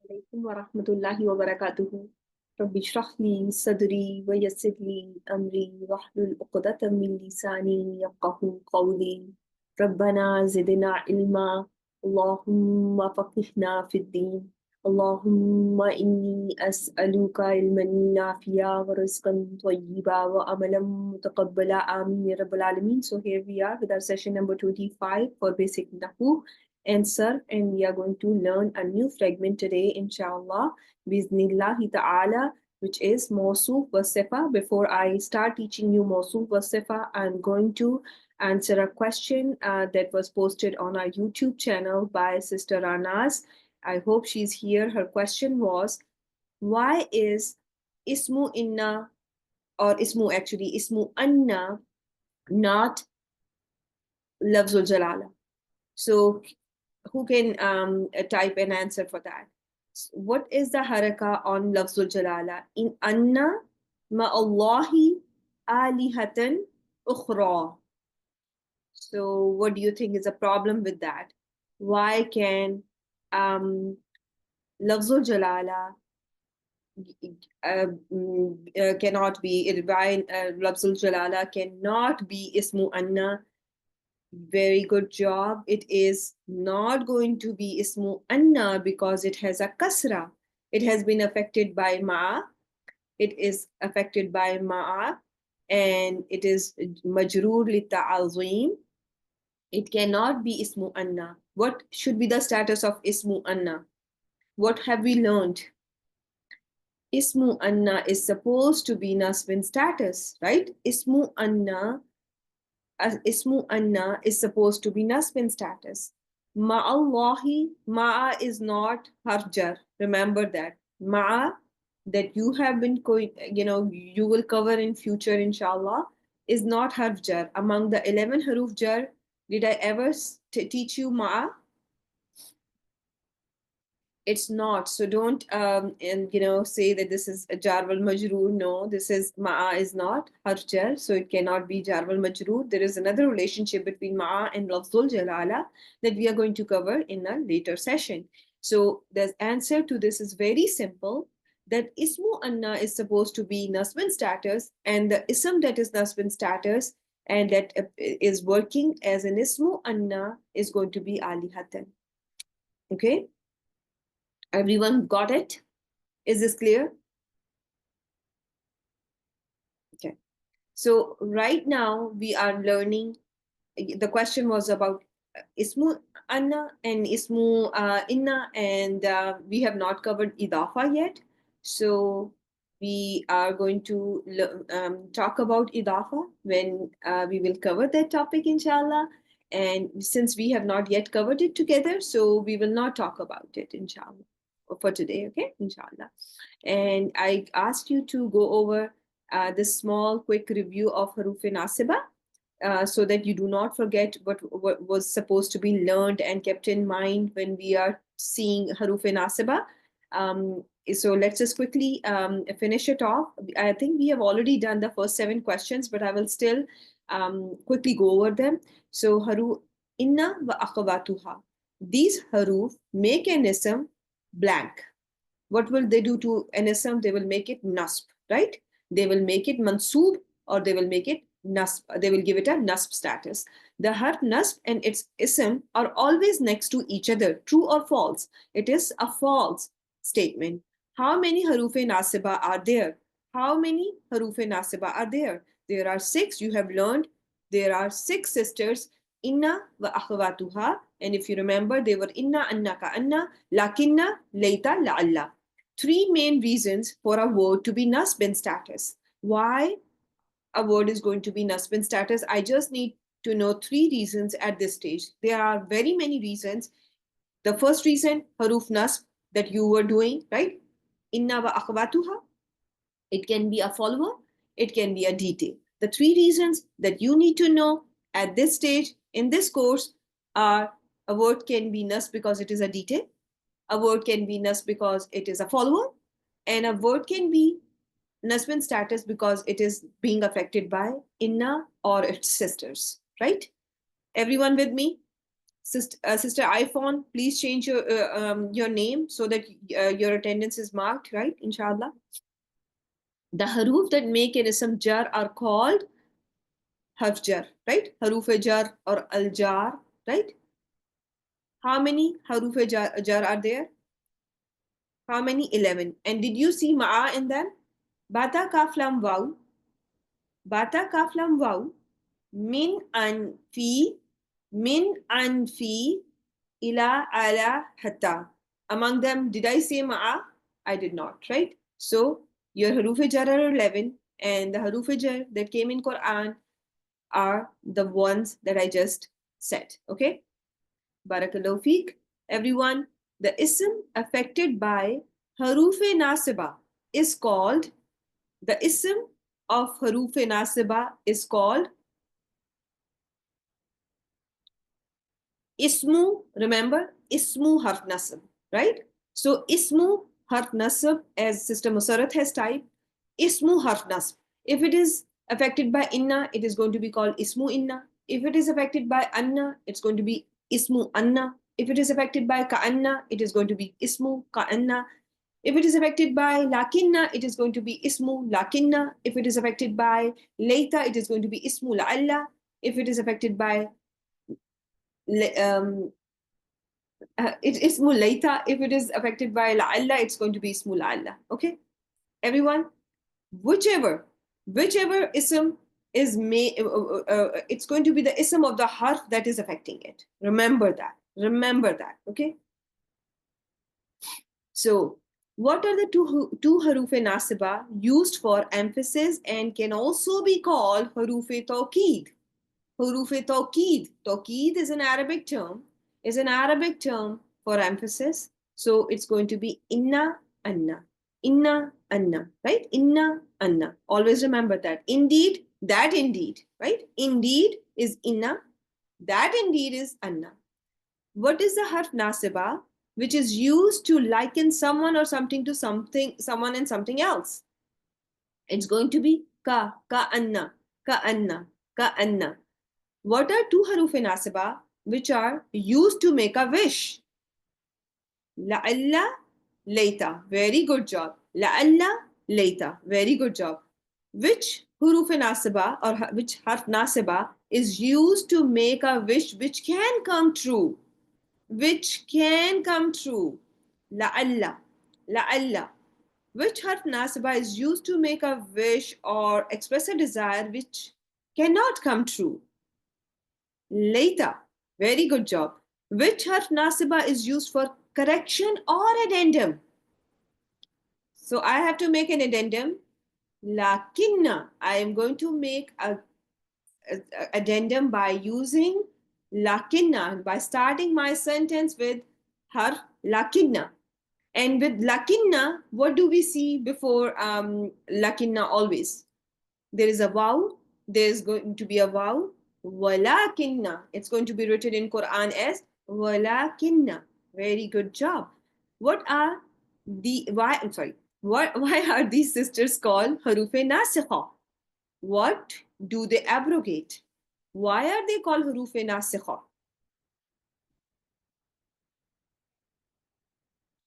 عليكم ورحمة الله وبركاته. رب اشرح لي صدري ويسر لي أمري واحلل عقدة من لساني يفقهوا قولي. ربنا زدنا علما، اللهم فقهنا في الدين. اللهم إني أسألك علما نافعا ورزقا طيبا وعملا متقبلا. آمين يا رب العالمين. So here we are with our session number 25 for basic Nahw and Sarf, and we are going to learn a new fragment today, inshallah, Bismillahi ta'ala, which is موصوف وصفة. Before I start teaching you موصوف وصفة, I'm going to answer a question that was posted on our YouTube channel by Sister Anas. I hope she's here. Her question was, why is Ismu Inna, or Ismu Anna, not Lafzul Jalala? So who can type an answer for that? What is the haraka on Lafzul Jalala? In Anna ma'allahi alihatan ukhra. So what do you think is a problem with that? Why can Lafzul Jalala cannot be, why Lafzul Jalala cannot be Ismu Anna? Very good job. It is not going to be Ismu Anna because it has a kasra. It has been affected by ma. It is affected by ma, and it is majroor li ta'azim. It cannot be Ismu Anna. What should be the status of Ismu Anna? What have we learned? Ismu Anna is supposed to be Nasbin status, right? Ismu Anna is supposed to be Nasbin status. Ma'allahi, ma'a is not harjar. Remember that. Ma'a, that you have been, you will cover in future, inshallah, is not harjar. Among the 11 haruf jar, did I ever teach you ma'a? It's not. So don't say that this is a jar wal majroor. No, this is ma'a is not harjar, so it cannot be jar wal majroor. There is another relationship between ma'a and lafzul jalala that we are going to cover in a later session. So the answer to this is very simple, that ismu anna is supposed to be nasbin status, and the ism that is nasbin status and that is working as an ismu anna is going to be alihatan. Okay? Everyone got it? Is this clear? Okay. So right now we are learning, the question was about Ismu Anna and Ismu Inna, and we have not covered Idafa yet. So we are going to talk about Idafa when we will cover that topic, inshallah. And since we have not yet covered it together, so we will not talk about it, inshallah, for today, okay, inshallah. And I asked you to go over this small quick review of Haruf Nasiba, so that you do not forget what was supposed to be learned and kept in mind when we are seeing Haruf Nasiba. So let's just quickly finish it off. I think we have already done the first 7 questions, but I will still quickly go over them. So Haruf Inna wa akhawatuha. These haruf make an ism blank. What will they do to an ism? They will make it nasb, right? They will make it mansoob, or they will make it nasb. They will give it a nasb status. The harf nasb and its ism are always next to each other, true or false. It is a false statement. How many harufe nasiba are there? How many harufe nasiba are there? There are 6. You have learned there are 6 sisters, inna wa akhawatuha. And if you remember, they were inna, anna, ka anna, lakinna, layta, la'alla. 3 main reasons for a word to be nasbin status. Why a word is going to be nasbin status? I just need to know 3 reasons at this stage. There are very many reasons. The first reason, haruf nasb, that you were doing, right? Inna wa akhwatuha. It can be a follower. It can be a detail. The 3 reasons that you need to know at this stage in this course are: a word can be nasb because it is a detail. A word can be nasb because it is a follower, and a word can be nasbin status because it is being affected by inna or its sisters, right? Everyone with me? Sister iPhone, please change your name so that your attendance is marked, right? Inshallah. The haruf that make an ism jar are called harf jar, right? Haruf jar or al jar, right? How many haruf jar are there? How many? 11. And did you see ma'a in them? Bata kaf lam waw. Bata kaf lam waw. Min an fi ila ala hatta. Among them, did I say ma'a? I did not, right? So your haruf jar are 11, and the haruf jar that came in Quran are the ones that I just said. Okay? Barakallahu feek. Everyone, the ism affected by haruf nasiba is called, the ism of haruf nasiba is called ismu. Remember, ismu harf nasab, right? So ismu harf nasab, as Sister Musarat has typed, ismu harf nasb. If it is affected by inna, it is going to be called ismu inna. If it is affected by anna, it's going to be ismu anna. If it is affected by ka'anna, it is going to be ismu ka'anna. If it is affected by lakinna, it is going to be ismu lakinna. If it is affected by layta, it is going to be ismu la'alla. If it is affected by ismu layta, if it is affected by la'alla, it's going to be ismu la'alla. Okay, everyone, whichever ism is it's going to be the ism of the harf that is affecting it. Remember that. Okay, so what are the two haruf nasiba used for emphasis and can also be called haruf tawqeed? Haruf tawqeed. Tawqeed is an Arabic term for emphasis. So it's going to be inna, anna. Inna, anna, right? Inna, anna. Always remember that. Indeed, that indeed, right? Indeed is inna. That indeed is anna. What is the harf nasiba, which is used to liken someone or something to someone and something else? It's going to be ka anna, ka anna, ka anna. What are two haruf nasiba which are used to make a wish? La'alla, layta. Very good job. La'alla, layta. Very good job. Which huruf nasiba or which harf nasiba is used to make a wish which can come true? Which can come true? La'alla, la'alla. Which harf nasiba is used to make a wish or express a desire which cannot come true? Layta. Very good job. Which harf nasiba is used for correction or addendum? So I have to make an addendum. Lakinna. I am going to make a addendum by using lakinna, by starting my sentence with harf lakinna. And with lakinna, what do we see before lakinna always? There is a vaw. There is going to be a vaw. Walakinna. It's going to be written in Quran as walakinna. Very good job. Why are these sisters called haruf nasikha? What do they abrogate? Why are they called haruf nasikha?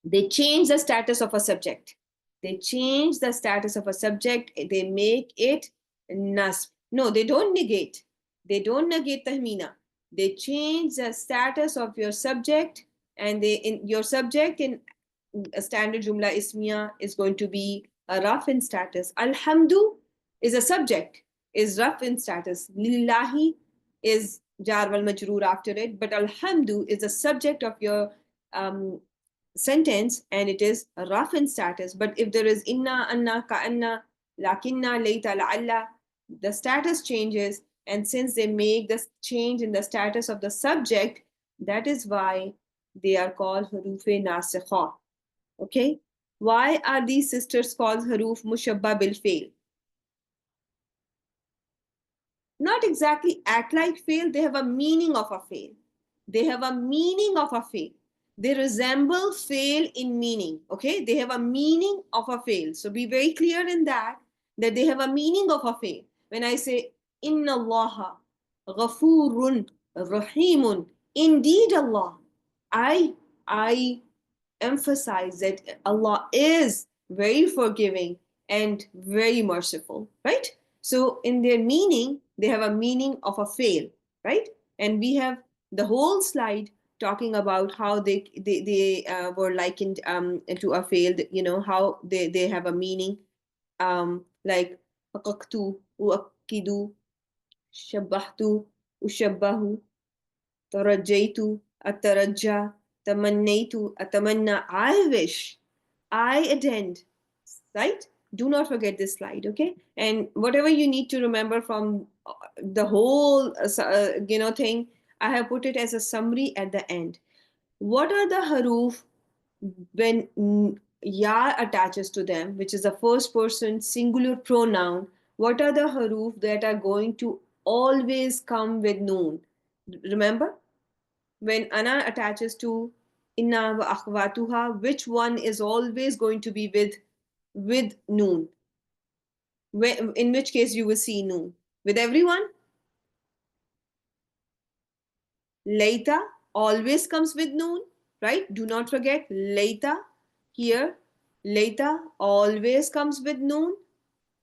They change the status of a subject. They change the status of a subject. They make it nasb. No, they don't negate. They don't negate tahmina. They change the status of your subject, and your subject in a standard jumla ismiya is going to be a raf in status. Alhamdu is a subject, is raf in status. Lillahi is jar wal majroor after it, but alhamdu is the subject of your sentence, and it is raf in status. But if there is inna, anna, ka'anna, lakinna, layta, la'alla, the status changes, and since they make this change in the status of the subject, that is why they are called haruf nasikha. Okay, why are these sisters called haruf mushabba bil fail? Not exactly act like fail, they have a meaning of a fail. They have a meaning of a fail. They resemble fail in meaning. Okay, they have a meaning of a fail. So be very clear in that they have a meaning of a fail. When I say inna allaha ghafurun rahimun, Indeed, Allah. I emphasize that Allah is very forgiving and very merciful, right? So in their meaning, they have a meaning of a fail, right? And we have the whole slide talking about how they were likened to a failed, how they have a meaning, like فققت أؤكد شبهت أشبه ترجيت أترجى تمنيت أتمنى. I wish, I attend, right? Do not forget this slide, okay? And whatever you need to remember from the whole thing, I have put it as a summary at the end. What are the haruf when ya attaches to them, which is a first person singular pronoun? What are the haruf that are going to always come with noon? Remember, when ana attaches to inna wa akhwatuha, which one is always going to be with noon? In which case you will see noon? With everyone, later always comes with noon, right? Do not forget later here. Later always comes with noon,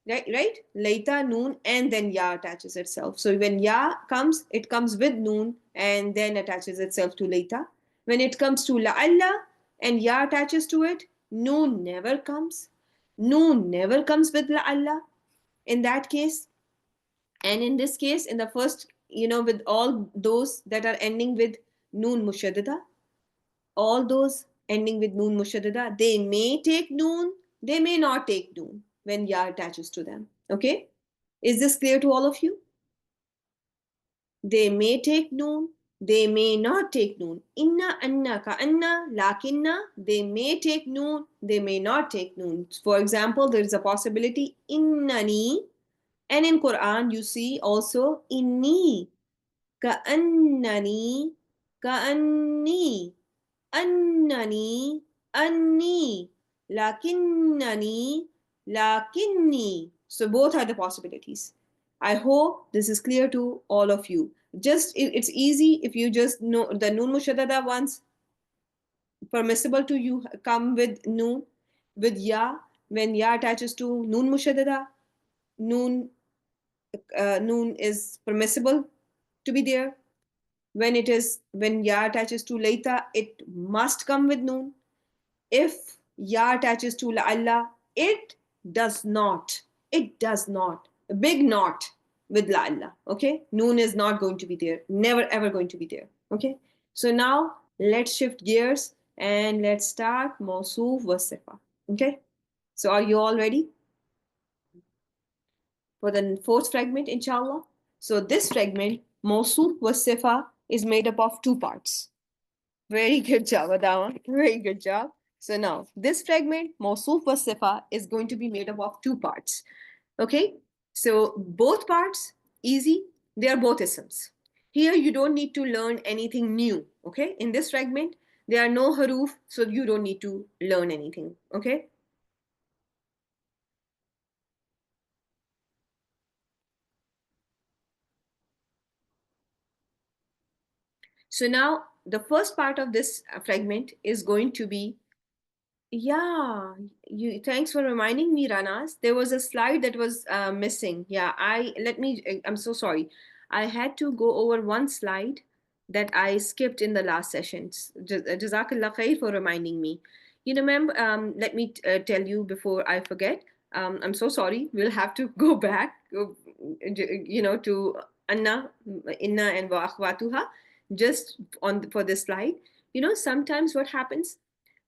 right? Later noon and then ya attaches itself. So when ya comes, it comes with noon and then attaches itself to later. When it comes to la'alla and ya attaches to it, noon never comes. Noon never comes with la'alla in that case. And in this case, in the first, with all those that are ending with noon mushaddada, all those ending with noon mushaddada, they may take noon, they may not take noon when ya attaches to them. Okay? Is this clear to all of you? They may take noon, they may not take noon. Inna, anna, ka anna, lakinna, they may take noon, they may not take noon. For example, there is a possibility innani, and in Quran you see also inni, ka annani, ka anni, annani, anni, lakinnani, lakinni. So both are the possibilities. I hope this is clear to all of you. Just it's easy if you just know the noon mushaddada ones, permissible to you come with noon, with ya. When ya attaches to noon mushaddada, noon noon is permissible to be there. When ya attaches to later, it must come with noon. If ya attaches to la'alla, it does not. It does not. A big not with la'alla. Okay? Noon is not going to be there. Never ever going to be there. Okay? So now let's shift gears and let's start موصوف وصفة. Okay? So are you all ready for the fourth fragment, inshallah? So this fragment, موصوف وصفة, is made up of two parts. Very good job, Adama. Very good job. So now this fragment, موصوف والصفة, is going to be made up of two parts. Okay? So both parts, easy. They are both isms. Here you don't need to learn anything new. Okay? In this fragment, there are no haruf, so you don't need to learn anything. Okay? So now the first part of this fragment is going to be, yeah, you. Thanks for reminding me, Ranas. There was a slide that was missing. Yeah, I'm so sorry. I had to go over one slide that I skipped in the last sessions. Jazakallah khair for reminding me. You remember? Let me tell you before I forget. I'm so sorry. We'll have to go back. To Anna, Inna, and wa akhwatuha, just for this slide. Sometimes what happens,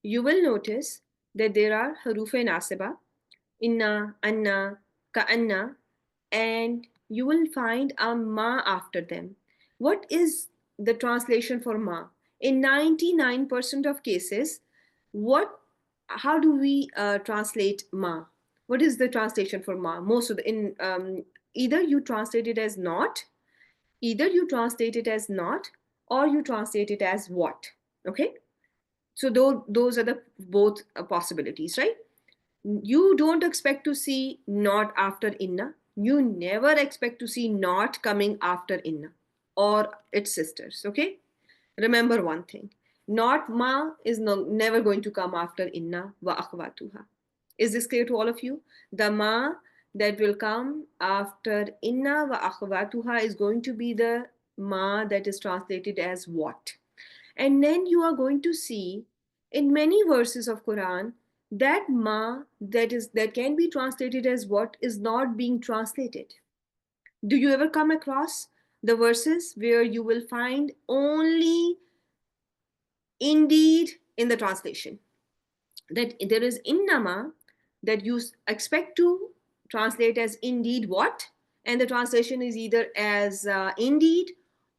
you will notice that there are haruf nasiba, inna, anna, ka'anna, and you will find a ma after them. What is the translation for ma? In 99% of cases, how do we translate ma? What is the translation for ma? Most of either you translate it as not, or you translate it as what. Okay, so those are the both possibilities, right? You don't expect to see not after inna. You never expect to see not coming after inna or its sisters. Okay, Remember one thing. Not ma is never going to come after inna wa akhwatuha. Is this clear to all of you? The ma that will come after inna wa akhwatuha is going to be the ma that is translated as what. And then you are going to see in many verses of Quran that ma that can be translated as what is not being translated. Do you ever come across the verses where you will find only indeed in the translation? That there is innama that you expect to translate as indeed what, and the translation is either as indeed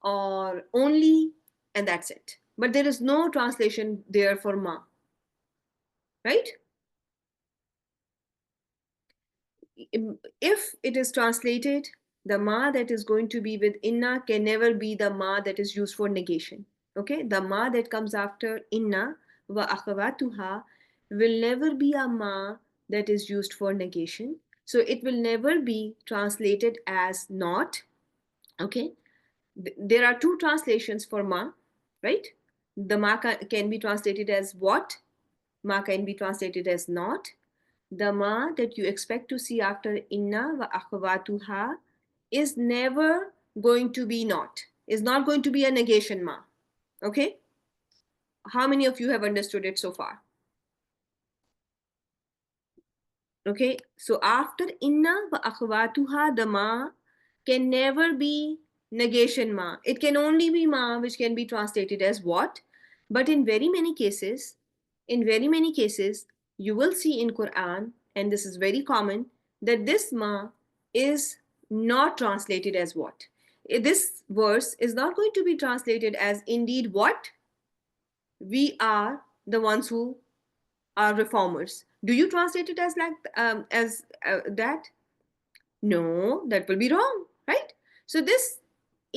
or only, and that's it. But there is no translation there for ma, right? If it is translated, the ma that is going to be with inna can never be the ma that is used for negation. Okay, the ma that comes after inna wa akhawatuha will never be a ma that is used for negation. So it will never be translated as not. Okay, there are two translations for ma, right? The ma can be translated as what, ma can be translated as not. The ma that you expect to see after inna wa akhwatuha is never going to be not, is not going to be a negation ma. Okay? How many of you have understood it so far? Okay, so after inna wa akhwatuha, the ma can never be negation ma. It can only be ma which can be translated as what. But in very many cases, you will see in Quran, and this is very common, that this ma is not translated as what. This verse is not going to be translated as indeed what. We are the ones who are reformers. Do you translate it as like as that? No, that will be wrong, right? So this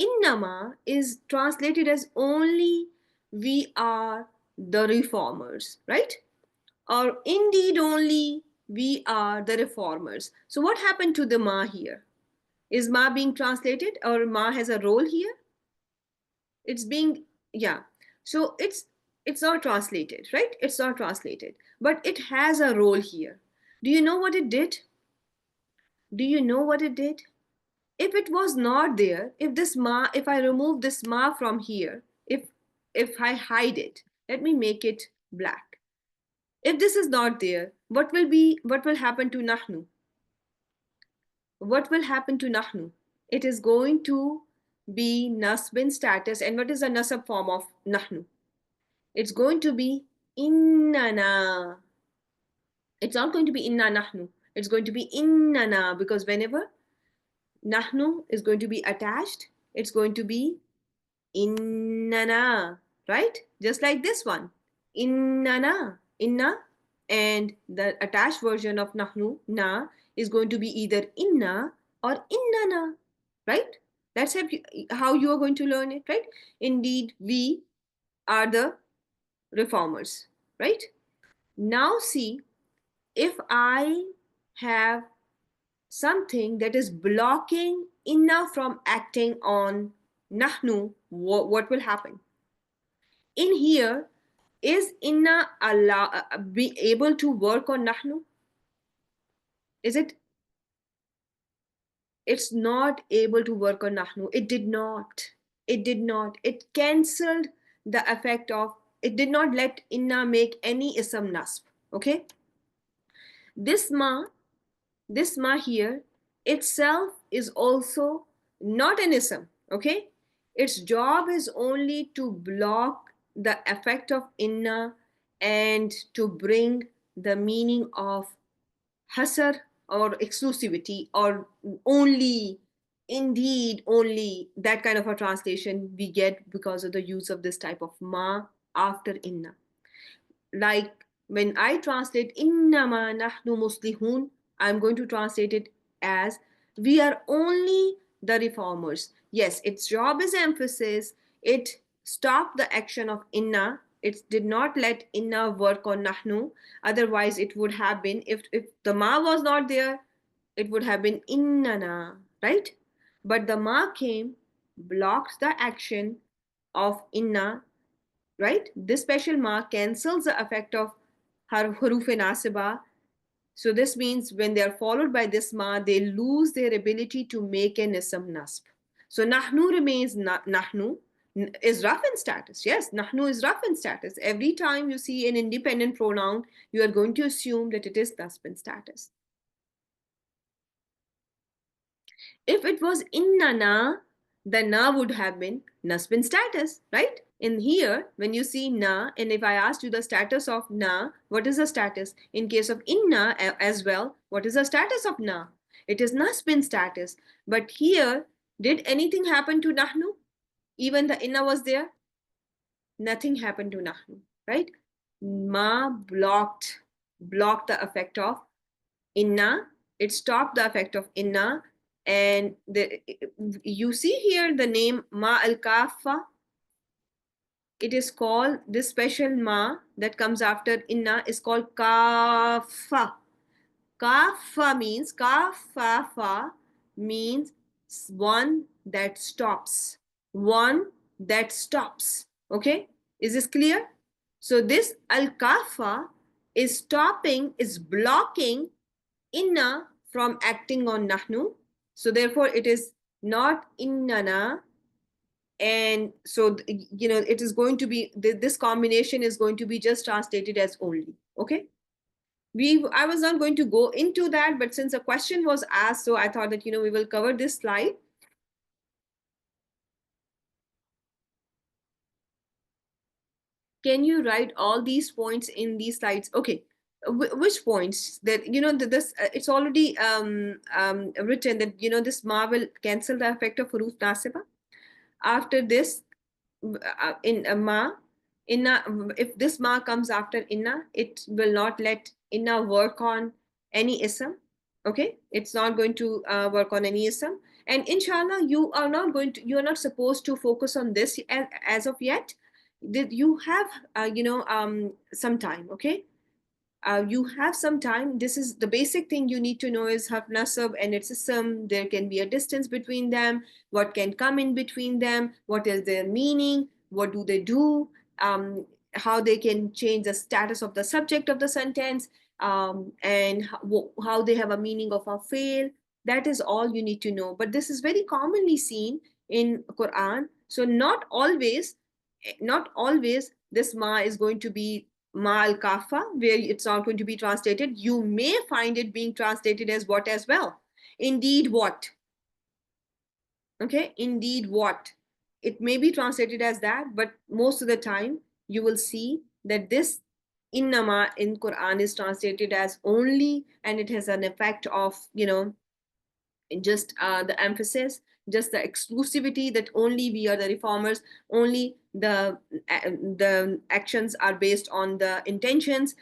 innama is translated as only we are the reformers, right? Or indeed only we are the reformers. So what happened to the ma here? Is ma being translated, or ma has a role here? It's being, yeah. So it's not translated, right? It's not translated, but it has a role here. Do you know what it did? Do you know what it did? If it was not there, if I remove this ma from here, if I hide it, let me make it black. If this is not there, what will happen to nahnu? What will happen to nahnu? It is going to be nasbin status. And what is the nasab form of nahnu? It's going to be innana. It's not going to be inna nahnu. It's going to be innana, because whenever nahnu is going to be attached, it's going to be innana, right? Just like this one. Innana, inna, and the attached version of nahnu, na, is going to be either inna or innana, right? That's how you are going to learn it, right? Indeed, we are the reformers, right? Now see, if I have something that is blocking inna from acting on nahnu, what will happen? In here, is inna be able to work on nahnu? Is it? It's not able to work on nahnu. It did not. It did not. It cancelled the effect of, it did not let inna make any ism nasb. Okay? This ma, this ma here itself is also not an ism. Okay? Its job is only to block the effect of inna and to bring the meaning of hasar or exclusivity or only, indeed only, that kind of a translation we get because of the use of this type of ma after inna. Like when I translate innama nahnu muslihun, I'm going to translate it as we are only the reformers. Yes, its job is emphasis. It stopped the action of inna. It did not let inna work on nahnu. Otherwise, it would have been, if the ma was not there, it would have been innana, right? But the ma came, blocked the action of inna, right? This special ma cancels the effect of huruf nasiba. So this means when they are followed by this ma, they lose their ability to make an ism nasb. So nahnu remains nahnu, is rough in status. Yes, nahnu is rough in status. Every time you see an independent pronoun, you are going to assume that it is nasb in status. If it was innana, the na would have been nasb in status, right? In here, when you see na, and if I asked you the status of na, what is the status? In case of inna as well, what is the status of na? It is nasb in status. But here, did anything happen to nahnu? Even the inna was there? Nothing happened to nahnu, right? Ma blocked the effect of inna. It stopped the effect of inna. And you see here the name ma al kafa. It is called, this special ma that comes after inna is called kafa. Kafa means, kafafa means one that stops. One that stops. Okay? Is this clear? So this al kafa is stopping, is blocking inna from acting on nahnu. So therefore it is not innana. And so it is going to be, this combination is going to be just translated as only. Okay, I was not going to go into that, but since a question was asked, so I thought that we will cover this slide. Can you write all these points in these slides? Okay, which points? That this it's already written that this ma will cancel the effect of huruf nasiba. After this, in ma, inna, if this ma comes after inna, it will not let inna work on any ism. Okay, it's not going to work on any ism. And inshallah, you are not supposed to focus on this as of yet. You have some time. Okay, you have some time. This is the basic thing you need to know is harf nasab and its ism. There can be a distance between them. What can come in between them? What is their meaning? What do they do? How they can change the status of the subject of the sentence, and how they have a meaning of a fail. That is all you need to know. But this is very commonly seen in Quran. So not always this ma is going to be ma al kafa, where it's not going to be translated. You may find it being translated as what as well. Indeed, what? Okay, indeed, what? It may be translated as that, but most of the time you will see that this innama in Quran is translated as only, and it has an effect of, just the emphasis, just the exclusivity, that only we are the reformers, only the actions are based on the intentions,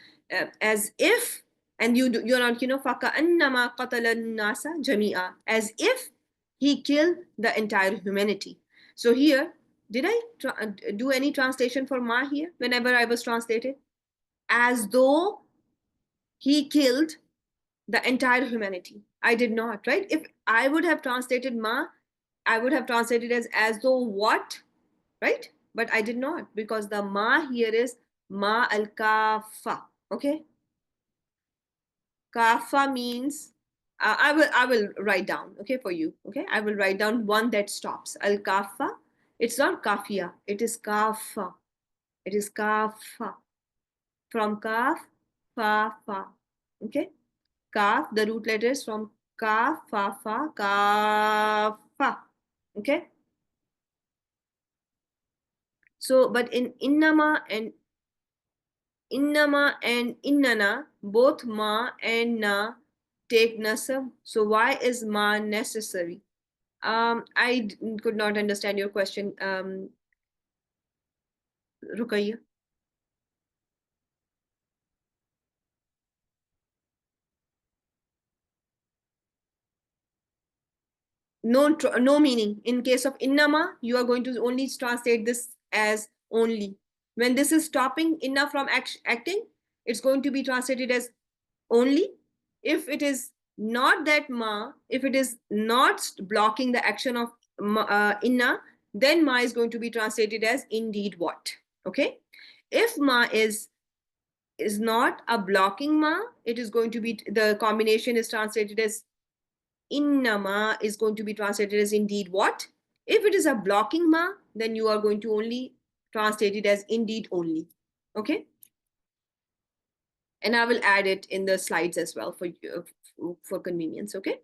as if, and you're not, فَكَأَنَّمَا قَتَلَ النَّاسَ جَمِيعًا, as if he killed the entire humanity. So here, did I do any translation for ma here whenever I was translated? As though he killed the entire humanity. I did not, right? If I would have translated ma, I would have translated as though what, right? But I did not, because the ma here is ma al kafa. Okay, kafa means I will write down, okay, for you. Okay, I will write down one that stops. Al kafa. It's not kafia. It is kafa. It is kafa. From kaf, fa, fa. Okay. Kaf, the root letters from kaf, fa, fa, kaf, fa. Okay. So, but in innama and innana, both ma and na take nasab. So why is ma necessary? I could not understand your question, Rukaiya. No meaning. In case of innama, you are going to only translate this as only. When this is stopping inna from acting, it's going to be translated as only. If it is not that ma, if it is not blocking the action of inna, then ma is going to be translated as indeed what. Okay. If ma is not a blocking ma, it is going to be, the combination is translated as innama, is going to be translated as indeed what. If it is a blocking ma, then you are going to only translate it as indeed only. Okay. And I will add it in the slides as well for you, for convenience. Okay.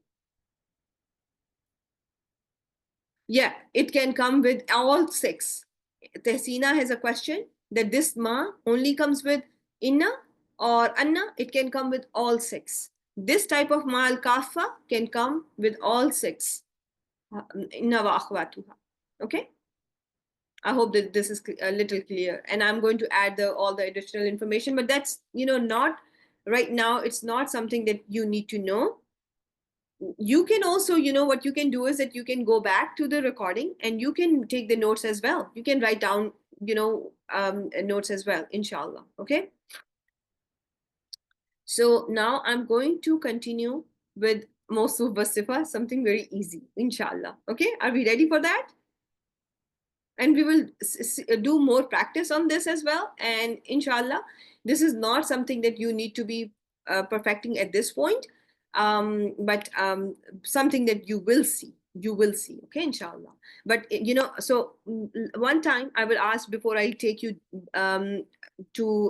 Yeah, it can come with all six. Tehsina has a question that this ma only comes with inna or anna. It can come with all six. This type of ma al-kafa can come with all six. Inna wa akhwatuha. Okay. I hope that this is a little clear. And I'm going to add all the additional information, but that's, not right now. It's not something that you need to know. You can also, what you can do is that you can go back to the recording and you can take the notes as well. You can write down, notes as well, inshallah. Okay. So now I'm going to continue with Mawsuf Wasifa, something very easy, inshallah. Okay. Are we ready for that? And we will do more practice on this as well. And inshallah, this is not something that you need to be perfecting at this point, but something that you will see. Okay, inshallah. But so one time I will ask, before I take you to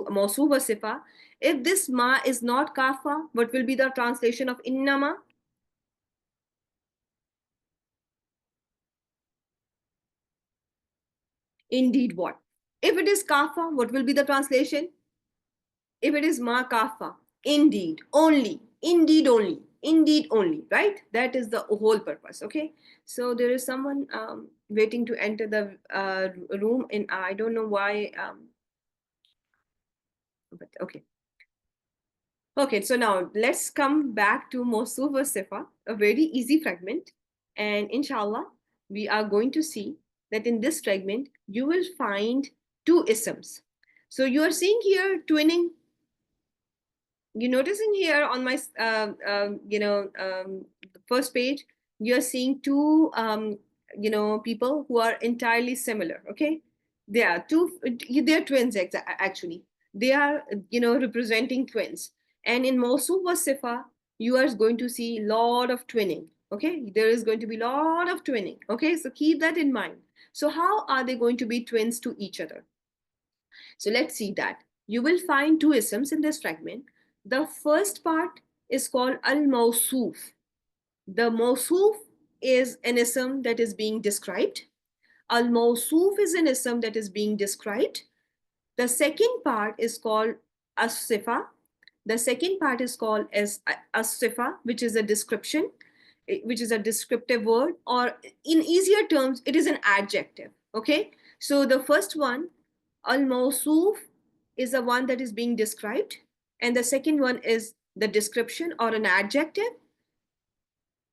Mawsuf wa Sifa, if this ma is not kafa, what will be the translation of innama? Indeed what? If it is kafa, what will be the translation? If it is ma kafa, indeed only, indeed only, right? That is the whole purpose. Okay. So there is someone waiting to enter the room, and I don't know why, but okay. Okay, so now let's come back to Mawsuf wa Sifa, a very easy fragment. And inshallah, we are going to see that in this fragment, you will find two isms. So you are seeing here twinning. You're noticing here on my, the first page, you're seeing two, people who are entirely similar. Okay. They are they're twins actually. They are, representing twins. And in Mawsuf wa Sifa, you are going to see a lot of twinning. Okay. There is going to be a lot of twinning. Okay. So keep that in mind. So how are they going to be twins to each other? So let's see that. You will find two isms in this fragment. The first part is called al-mawsuf. The mawsuf is an ism that is being described. Al-mawsuf is an ism that is being described. The second part is called as-sifa. The second part is called as as-sifa, which is a description, which is a descriptive word, or in easier terms, it is an adjective. Okay. So the first one, al-mawsuf, is the one that is being described. And the second one is the description or an adjective.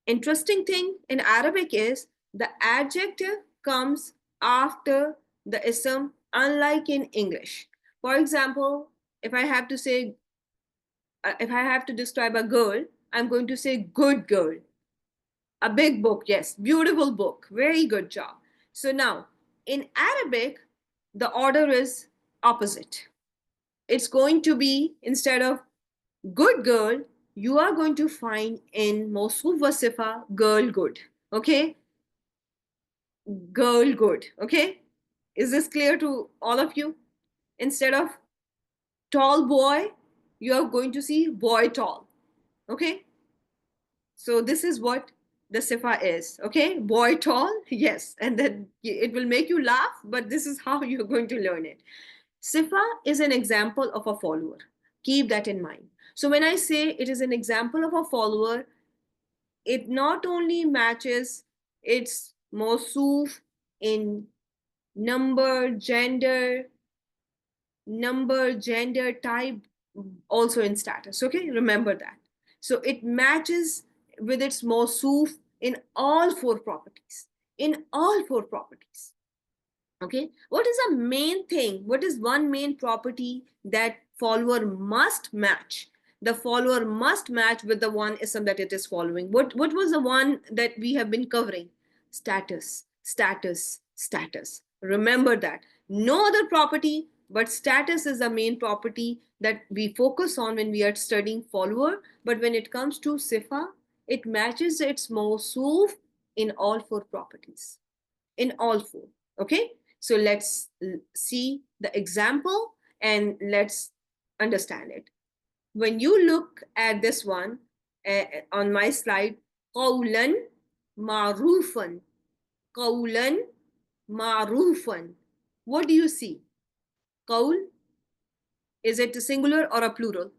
Interesting thing in Arabic is the adjective comes after the ism, unlike in English. For example, if I have to say, if I have to describe a girl, I'm going to say good girl. A big book, yes, beautiful book, very good job. So now in Arabic, the order is opposite. It's going to be, instead of good girl, you are going to find in Mawsuf wa Sifa, girl good. Okay. Girl good. Okay. Is this clear to all of you? Instead of tall boy, you are going to see boy tall. Okay. So this is what the Sifa is. Okay. Boy tall. Yes. And then it will make you laugh, but this is how you're going to learn it. Sifa is an example of a follower. Keep that in mind. So when I say it is an example of a follower, it not only matches its Mawsuf in number, gender, type, also in status. Okay, remember that. So it matches with its Mawsuf in all four properties. In all four properties. Okay, what is a main thing? What is one main property that follower must match? The follower must match with the one ism that it is following. What was the one that we have been covering? Status, status, status. Remember that. No other property, but status is the main property that we focus on when we are studying follower. But when it comes to sifa, it matches its موصوف in all four properties. In all four. Okay? So let's see the example and let's understand it. When you look at this one on my slide, قولا معروفا. قولا معروفا. What do you see? Qaul, is it a singular or a plural?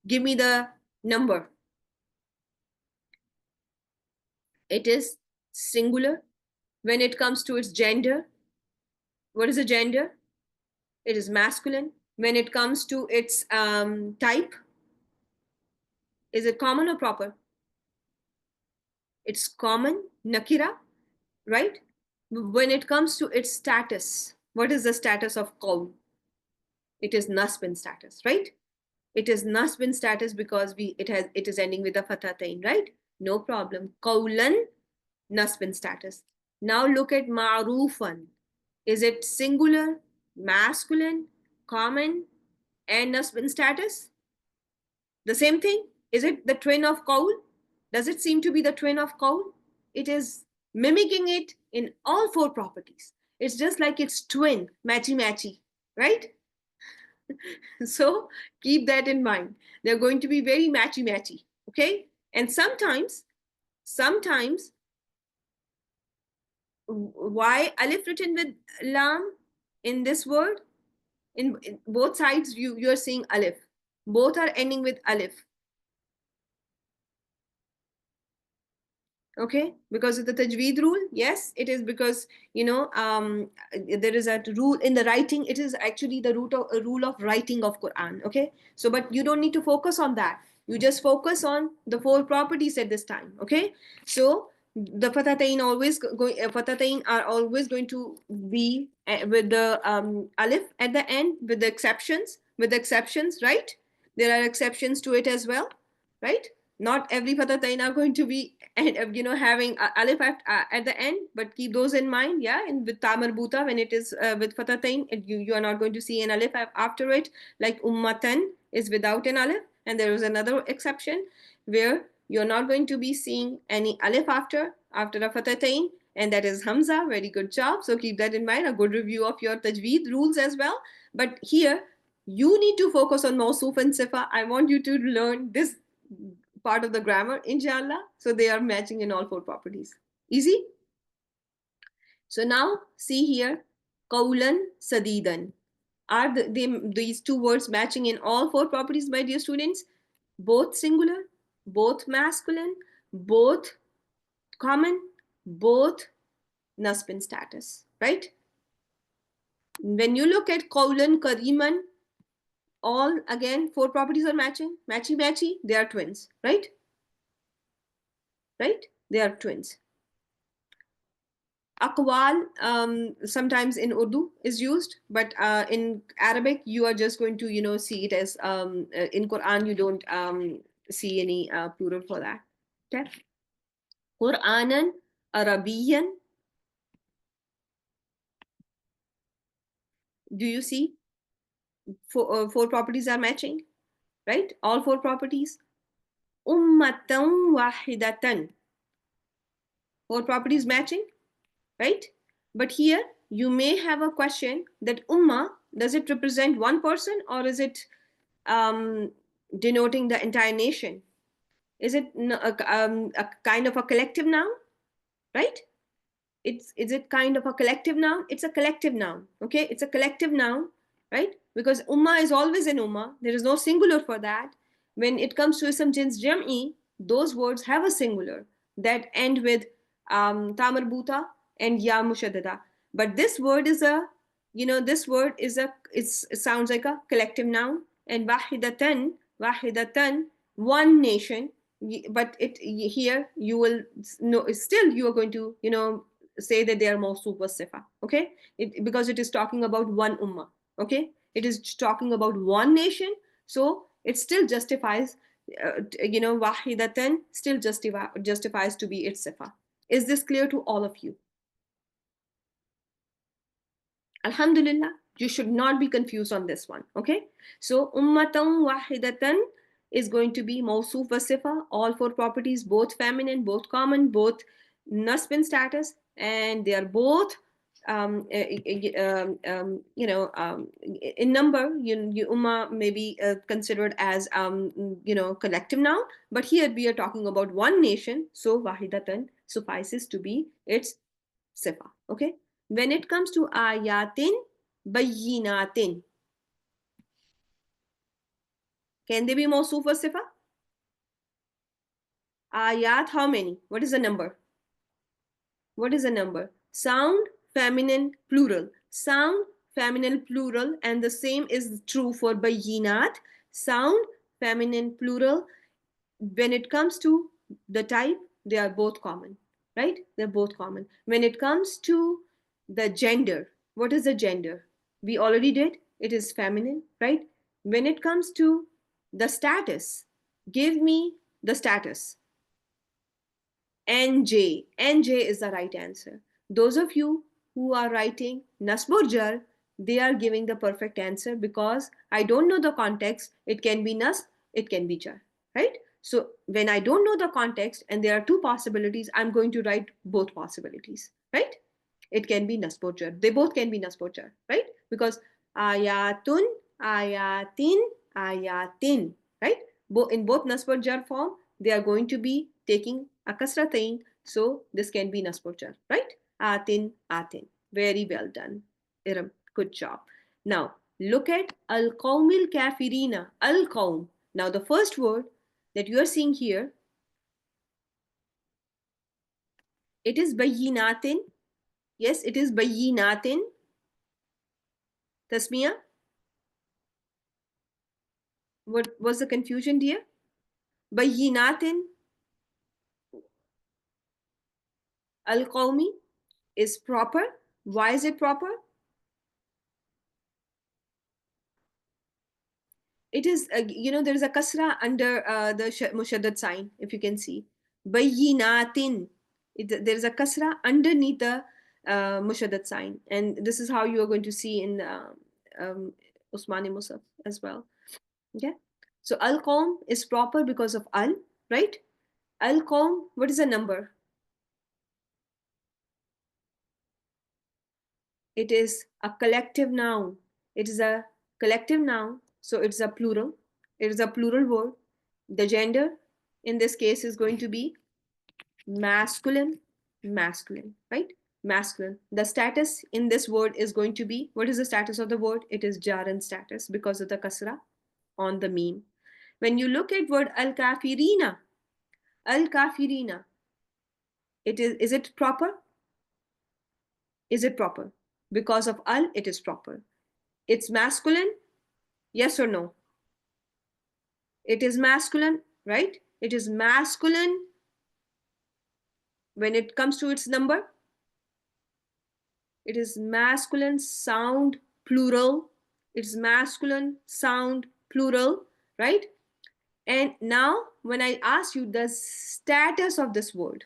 Give me the number. It is singular. When it comes to its gender, what is the gender? It is masculine. When it comes to its type, is it common or proper? It's common, nakira, right? When it comes to its status, what is the status of qaul? It is nasbin status, right? It is nasbin status because it is ending with a fatatain, right? No problem. Qawlan, nasbin status. Now look at ma'rufan. Is it singular, masculine, common, and nasbin status? The same thing? Is it the twin of qaul? Does it seem to be the twin of qaul? It is mimicking it in all four properties. It's just like its twin, matchy, right? So keep that in mind. They're going to be very matchy, okay? And sometimes, why alif written with lam in this word? In both sides, you're seeing alif. Both are ending with alif. Okay, because of the tajweed rule. Yes, it is because there is a rule in the writing. It is actually the rule of writing of Quran. Okay, so but you don't need to focus on that. You just focus on the four properties at this time. Okay, so the fatatain are always going to be with the alif at the end, with the exceptions, right? There are exceptions to it as well, right? Not every fatatain are going to be having alif at the end, but keep those in mind. Yeah, and with tamar buta, when it is with fatatain, you are not going to see an alif after it, like ummatan is without an alif. And there is another exception where you're not going to be seeing any alif after a fatatain, and that is hamza. Very good job. So keep that in mind. A good review of your tajweed rules as well. But here you need to focus on Mausuf and Sifa. I want you to learn this part of the grammar, inshallah. So they are matching in all four properties. Easy? So now see here, Qawlan Sadidan. Are these two words matching in all four properties, my dear students? Both singular, both masculine, both common, both nasbin status, right? When you look at Qawlan Kariman, all again four properties are matching, matchy, they are twins, right? Right? They are twins. Aqwal sometimes in Urdu is used, but in Arabic you are just going to see it as in Quran you don't see any plural for that. Okay. Quranan Arabiyan. Do you see four properties are matching, right? All four properties. Ummatan wahidatan. Four properties matching, right? But here you may have a question that ummah, does it represent one person or is it denoting the entire nation? Is it a kind of a collective noun, right? Is it kind of a collective noun? It's a collective noun, okay? It's a collective noun, right? Because ummah is always an ummah. There is no singular for that. When it comes to ism jins jam'i, those words have a singular that end with tamar buta and ya mushaddada. But this word is it sounds like a collective noun. And wahidatan, one nation. But here you will know, still you are going to say that they are mawsuf was sifa, okay? Because it is talking about one ummah, okay? It is talking about one nation, so it still justifies wahidatan still justifies to be its sifa. Is this clear to all of you? Alhamdulillah, you should not be confused on this one. Okay, so ummatan wahidatan is going to be mawsoof wa sifa, all four properties, both feminine, both common, both nasb in status, and they are both in number. Ummah may be considered as collective noun, but here we are talking about one nation, so wahidatan suffices to be its sifa. Okay, when it comes to ayatin bayyinatin, can they be mawsoof or sifa? Ayat, how many? What is the number? What is the number? Sound feminine plural, sound feminine plural, and the same is true for bayyinat, sound feminine plural. When it comes to the type, they are both common, right? They're both common. When it comes to the gender, what is the gender? We already did, it is feminine, right? When it comes to the status, give me the status. NJ. NJ is the right answer. Those of you who are writing Nasb or Jar, they are giving the perfect answer because I don't know the context. It can be Nasb, it can be Jar, right? So when I don't know the context and there are two possibilities, I'm going to write both possibilities, right? It can be Nasb or Jar. They both can be Nasb or Jar, right? Because ayatun, ayatin, ayatin, right? In both Nasb or Jar form, they are going to be taking a kasratain. So this can be Nasb or Jar, right? Atin, atin. Very well done. Iram, good job. Now, look at al-qawmil kafirina, al-qawm. Now, the first word that you are seeing here, it is bayyinatin. Yes, it is bayyinatin. Tasmiya, what was the confusion, dear? Bayyinatin al-qawmi is proper. Why is it proper? It is, there is a kasra under the mushaddad sign, if you can see. Bayyinatin. There is a kasra underneath the mushaddad sign. And this is how you are going to see in Usmani Musaf as well. Okay. So al-qawm is proper because of al, right? Al-qawm, what is the number? It is a collective noun. It is a collective noun, so it's a plural. It is a plural word. The gender in this case is going to be masculine, masculine, right? Masculine. The status in this word is going to be, what is the status of the word? It is jaran status because of the kasra on the meme. When you look at word al-kafirina, al-kafirina, is it proper? Is it proper? Because of al, it is proper. It's masculine, yes or no? It is masculine, right? It is masculine when it comes to its number. It is masculine sound plural. It's masculine sound plural, right? And now when I ask you the status of this word,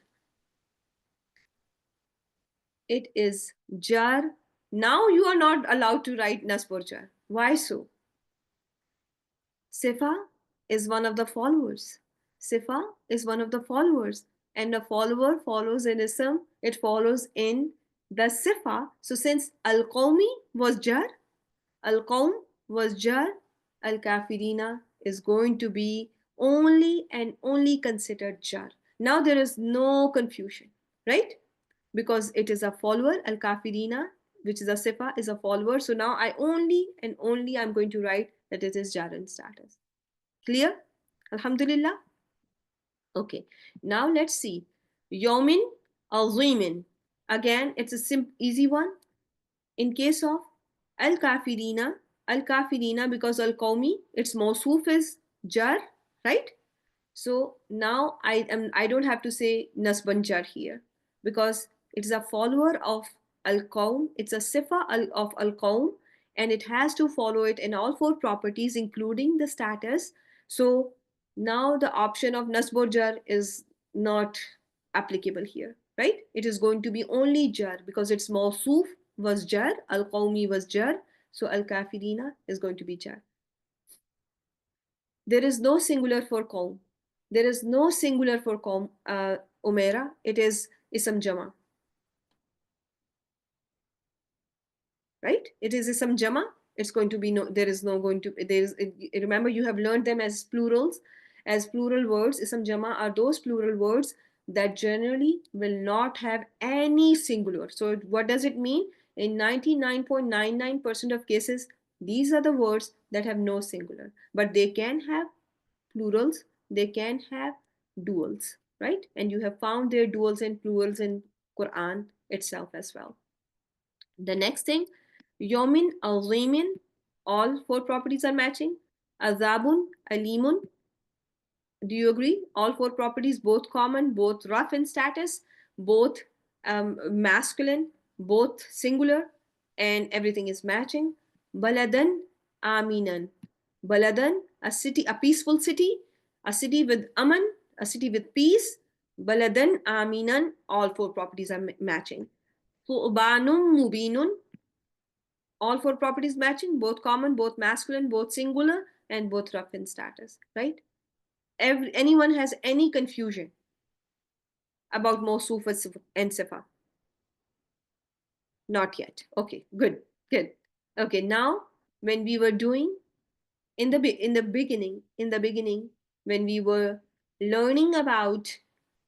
it is jar. Now you are not allowed to write nasb or jar. Why so? Sifa is one of the followers. Sifa is one of the followers. And a follower follows in ism, it follows in the sifa. So since al-qawmi was jar, al-qawm was jar, al-kafirina is going to be only and only considered jar. Now there is no confusion, right? Because it is a follower, al-kafirina, which is a sifa, is a follower. So now I only and only I'm going to write that it is jaran status. Clear? Alhamdulillah. Okay. Now let's see. Yomin azimin. Again, it's a easy one. In case of al-kafirina, al-kafirina because al-qawmi, its mawsoof is jar, right? So now I don't have to say nasban jar here because it's a follower of al-qawm. It's a sifa of al-qawm and it has to follow it in all four properties including the status. So now the option of nasb jar is not applicable here, right? It is going to be only jar because it's mawsoof was jar, al-qawmi was jar, so al-kafirina is going to be jar. There is no singular for qawm. There is no singular for qawm, Umaira. It is ism jama, right? It is ism jama. It's going to be no, there is no going to, there is, remember you have learned them as plurals, as plural words. Ism jama are those plural words that generally will not have any singular. So what does it mean? In 99.99% of cases, these are the words that have no singular, but they can have plurals, they can have duals, right? And you have found their duals and plurals in Quran itself as well. The next thing, yomin, azimin, all four properties are matching. Azabun, alimun, do you agree? All four properties, both common, both rough in status, both masculine, both singular, and everything is matching. Baladan, aminan. Baladan, a city, a peaceful city, a city with aman, a city with peace. Baladan, aminan, all four properties are matching. Fu'banum, mubinun, all four properties matching, both common, both masculine, both singular, and both rough in status, right? Anyone has any confusion about Mawsuf and Sifa? Not yet. Okay, good, good. Okay, now when we were doing in the beginning, when we were learning about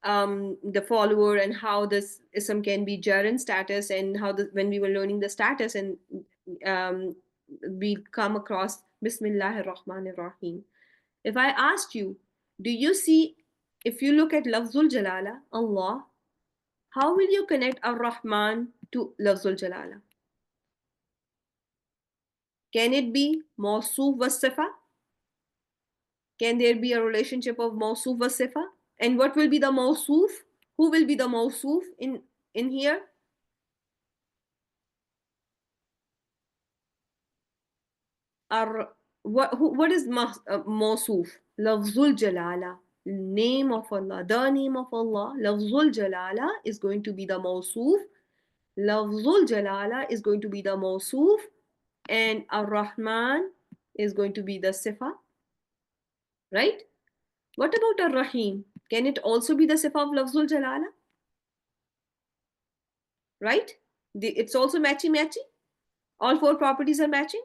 the follower and how this ism can be Jaran status, and how when we were learning the status, and um, we come across Bismillahir Rahmanir Rahim. If I asked you, do you see, if you look at Lafzul Jalala, Allah, how will you connect Ar-Rahman to Lafzul Jalala? Can it be Mawsuf was Sifa? Can there be a relationship of Mawsuf was Sifa? And what will be the Mawsuf? Who will be the Mawsuf in here? What is Mawsuf? Lafzul Jalala, name of Allah, the name of Allah. Lafzul Jalala is going to be the Mawsuf. Lafzul Jalala is going to be the Mawsuf, and Ar-Rahman is going to be the Sifa, right? What about Ar-Rahim? Can it also be the Sifa of Lafzul Jalala? Right? It's also matchy-matchy. All four properties are matching.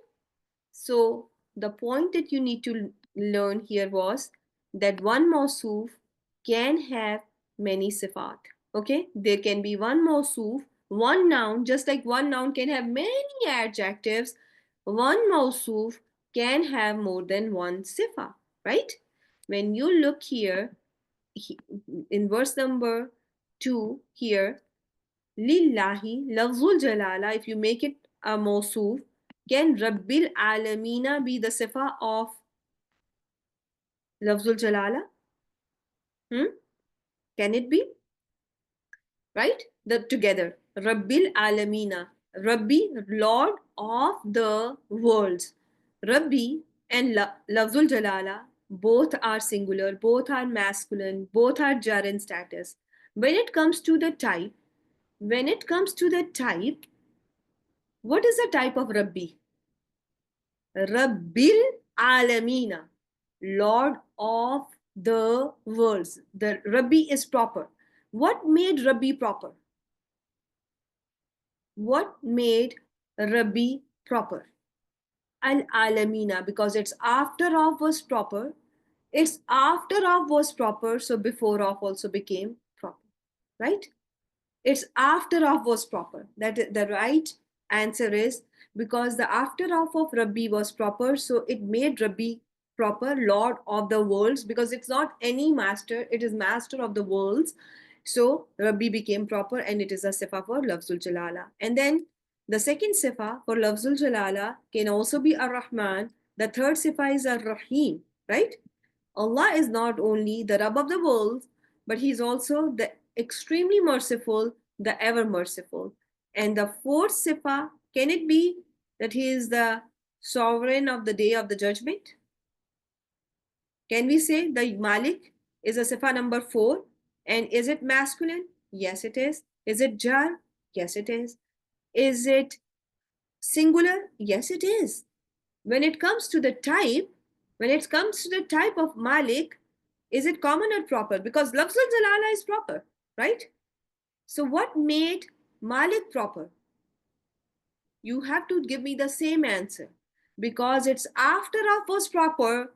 So the point that you need to learn here was that one Mawsuf can have many Sifat. Okay? There can be one Mawsuf, one noun, just like one noun can have many adjectives. One Mawsuf can have more than one Sifa, right? When you look here, in verse number 2 here, Lillahi, Lafzul Jalala, if you make it a Mawsuf, can Rabbil Alamina be the Sifa of Lafzul Jalala? Can it be? Right? Together. Rabbil Alamina. Rabbi, Lord of the worlds. Rabbi and Lafzul Jalala, both are singular, both are masculine, both are jar in status. When it comes to the type, what is the type of Rabbi? Rabbil Alamina, Lord of the worlds. The Rabbi is proper. What made Rabbi proper? What made Rabbi proper? Al Alamina, because its after of was proper. Its after of was proper, so before of also became proper, right? Its after of was proper. That the right answer is because the after of Rabbi was proper, so it made Rabbi proper, Lord of the worlds, because it's not any master, it is master of the worlds. So Rabbi became proper, and it is a sifa for Lafzul Jalala. And then the second sifa for Lafzul Jalala can also be Ar-Rahman. The third sifa is Ar-Rahim, right? Allah is not only the Rabb of the world, but He's also the extremely merciful, the ever merciful. And the fourth sifa, can it be that He is the sovereign of the day of the judgment? Can we say the Malik is a sifa number 4? And is it masculine? Yes, it is. Is it jar? Yes, it is. Is it singular? Yes, it is. When it comes to the type, of Malik, is it common or proper? Because Lafzul Jalala is proper, right? So what made Malik proper? You have to give me the same answer. Because it's after Af was proper,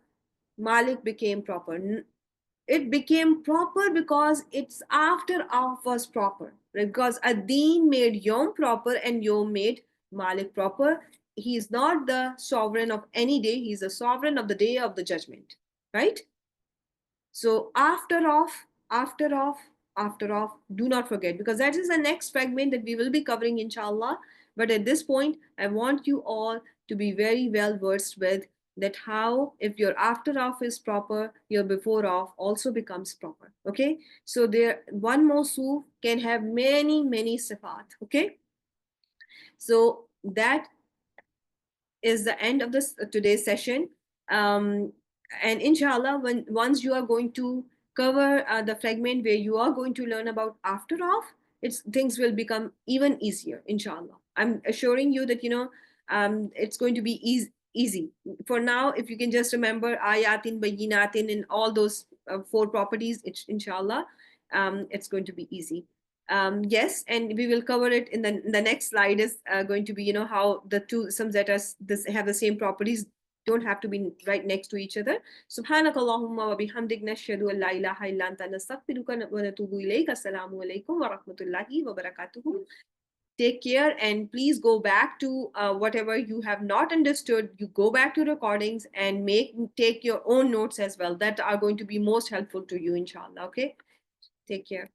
Malik became proper. It became proper because it's after Af was proper. Because Adin made Yom proper and Yom made Malik proper. He is not the sovereign of any day, he is the sovereign of the day of the judgment. Right? So after off, do not forget, because that is the next fragment that we will be covering, inshallah. But at this point, I want you all to be very well versed with that how if your after off is proper, your before off also becomes proper. Okay, so there one Mawsuf can have many sifat. Okay, so that is the end of this today's session. And inshallah, when once you are going to cover the fragment where you are going to learn about after off, it's things will become even easier, inshallah. I'm assuring you that it's going to be easy. For now, if you can just remember ayatin, bayinatin, and all those four properties, inshallah, it's going to be easy. Yes, and we will cover it in the next slide. Is going to be how the two sums that have the same properties don't have to be right next to each other. Subhanak Allahumma wa bihamdik nashhadu an la ilaha illa anta nastaghfiruka wa natubu ilayk. Assalamu alaikum wa rahmatullahi wa barakatuhu. Take care, and please go back to whatever you have not understood. You go back to recordings and take your own notes as well that are going to be most helpful to you, inshallah. Okay, take care.